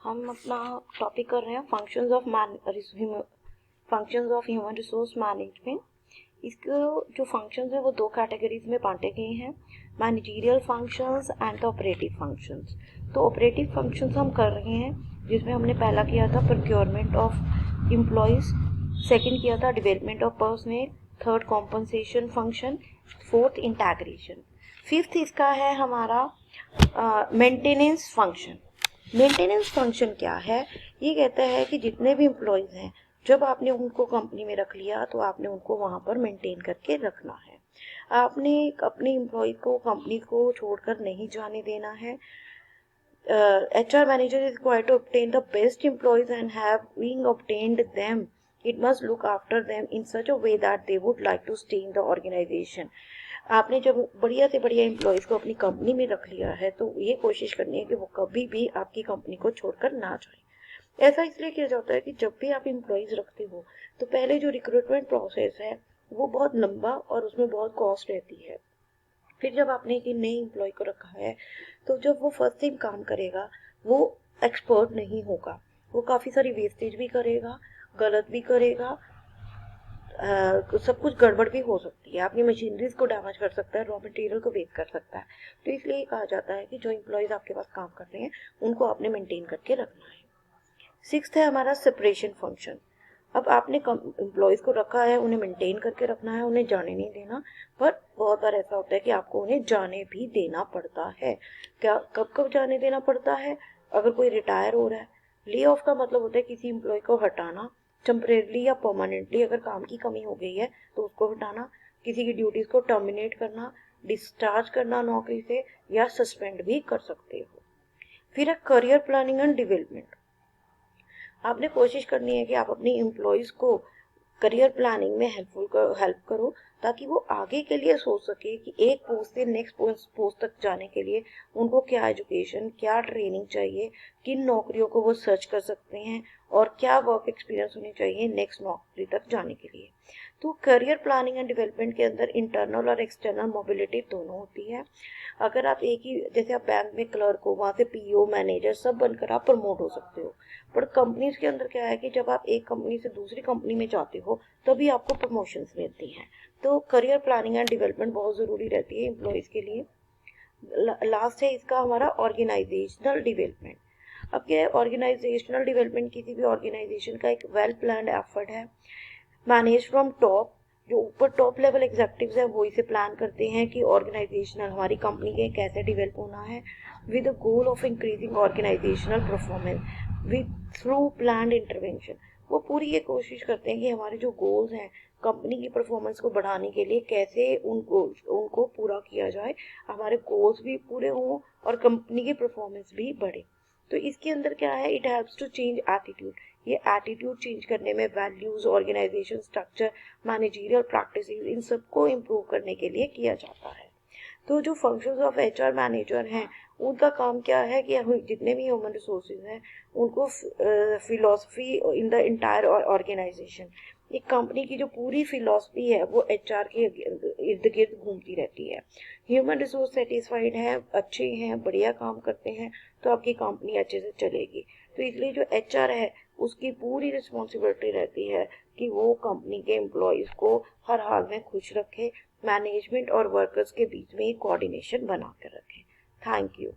हम अपना टॉपिक कर रहे हैं functions of human resource management. इसको जो फंक्शंस हैं वो दो कैटेगरीज में बांटे गए हैं, managerial functions and operative functions. तो ऑपरेटिव फंक्शंस हम कर रहे हैं जिसमें हमने पहला किया था प्रोक्योरमेंट ऑफ एम्प्लॉयज, सेकंड किया था development of personal, third compensation function, fourth integration, fifth इसका है हमारा मेंटेनेंस फंक्शन। मेंटेनेंस फंक्शन क्या है? ये कहता है कि जितने भी एम्प्लॉयज़ हैं, जब आपने उनको कंपनी में रख लिया तो आपने उनको वहाँ पर मेंटेन करके रखना है। आपने अपने एम्प्लॉय को कंपनी को छोड़कर नहीं जाने देना है। HR manager is required to obtain the best employees and having obtained them, it must look after them in such a way that they would like to stay in the organization. आपने जब बढ़िया से बढ़िया employees को अपनी company में रख लिया है तो ये कोशिश करनी है कि वो कभी भी आपकी कंपनी को छोड़कर ना जाए। ऐसा इसलिए किया जाता है कि जब भी आप एम्प्लॉयज़ रखते हो तो पहले जो रिक्रूटमेंट प्रोसेस है वो बहुत लंबा और उसमें बहुत कॉस्ट रहती है। फिर जब आपने एक नए एम्प्लॉय को रखा है तो जब वो फर्स्ट टाइम काम करेगा वो एक्सपर्ट नहीं होगा, वो काफ़ी सारी वेस्टेज भी करेगा, गलत भी करेगा, सब कुछ गड़बड़ भी हो सकती है, आपकी मशीनरीज को डैमेज कर सकता है, रॉ मटेरियल को वेस्ट कर सकता है। तो इसलिए कहा जाता है कि जो एम्प्लॉयज़ आपके पास काम कर रहे हैं उनको आपने मेंटेन करके रखना है। सिक्स्थ है हमारा सेपरेशन फंक्शन। अब आपने एम्प्लॉयज़ को रखा है, उन्हें मेंटेन करके रखना है, उन्हें जाने नहीं देना, पर बहुत बार ऐसा होता है कि आपको उन्हें जाने भी देना पड़ता है। क्या कब कब जाने देना पड़ता है? अगर कोई रिटायर हो रहा है, ले ऑफ का मतलब होता है किसी एम्प्लॉय को हटाना, टेम्परेरली या परमानेंटली अगर काम की कमी हो गई है तो उसको हटाना, किसी की ड्यूटीज़ को टर्मिनेट करना, डिस्चार्ज करना नौकरी से, या सस्पेंड भी कर सकते हो। फिर है करियर प्लानिंग एंड डेवलपमेंट। आपने कोशिश करनी है कि आप अपनी एम्प्लॉयज़ को करियर प्लानिंग में हेल्प करो ताकि वो आगे के लिए सोच सके कि एक पोस्ट से नेक्स्ट पोस्ट तक जाने के लिए उनको क्या एजुकेशन, क्या ट्रेनिंग चाहिए, किन नौकरियों को वो सर्च कर सकते हैं और क्या वर्क एक्सपीरियंस होनी चाहिए नेक्स्ट नौकरी तक जाने के लिए। तो करियर प्लानिंग एंड डेवलपमेंट के अंदर इंटरनल और एक्सटर्नल मोबिलिटी दोनों होती है। अगर आप एक ही, जैसे आप बैंक में क्लर्क हो, वहाँ से PO, मैनेजर सब बनकर आप प्रमोट हो सकते हो, पर कंपनीज के अंदर क्या है कि जब आप एक कंपनी से दूसरी कंपनी में जाते हो तभी आपको प्रमोशंस मिलती हैं। तो करियर प्लानिंग एंड डेवलपमेंट बहुत ज़रूरी रहती है एम्प्लॉयज़ के लिए। लास्ट है इसका हमारा ऑर्गेनाइजेशनल डेवलपमेंट। अब क्या है, ऑर्गेनाइजेशनल डेवलपमेंट किसी भी ऑर्गेनाइजेशन का एक वेल प्लान्ड एफर्ट है, मैनेज फ्रॉम टॉप। जो ऊपर टॉप लेवल एग्जीक्यूटिव्स हैं वो इसे प्लान करते हैं कि ऑर्गेनाइजेशनल हमारी कंपनी के कैसे डेवलप होना है, with the goal of increasing organisational performance with through planned intervention. वो पूरी ये कोशिश करते हैं कि हमारे जो गोल्स हैं कंपनी की परफॉर्मेंस को बढ़ाने के लिए कैसे उनको पूरा किया जाए, हमारे गोल्स भी पूरे हों और कंपनी की परफॉर्मेंस भी बढ़े। तो इसके अंदर क्या है, it helps to change attitude. ये एटीट्यूड चेंज करने में values, organisation structure, managerial practices, इन सबको इम्प्रूव करने के लिए किया जाता है। तो जो फंक्शंस ऑफ HR मैनेजर हैं उनका काम क्या है कि जितने भी ह्यूमन रिसोर्सेज हैं उनको philosophy in the entire organisation, एक कंपनी की जो पूरी फिलॉसफी है वो HR के इर्द गिर्द घूमती रहती है। ह्यूमन रिसोर्स सेटिस्फाइड हैं, अच्छे हैं, बढ़िया काम करते हैं तो आपकी कंपनी अच्छे से चलेगी। तो इसलिए जो HR है उसकी पूरी रिस्पॉन्सिबिलिटी रहती है कि वो कंपनी के एम्प्लॉयज़ को हर हाल में खुश रखे, मैनेजमेंट और वर्कर्स के बीच में कोऑर्डिनेशन बना कर रखें। Thank you.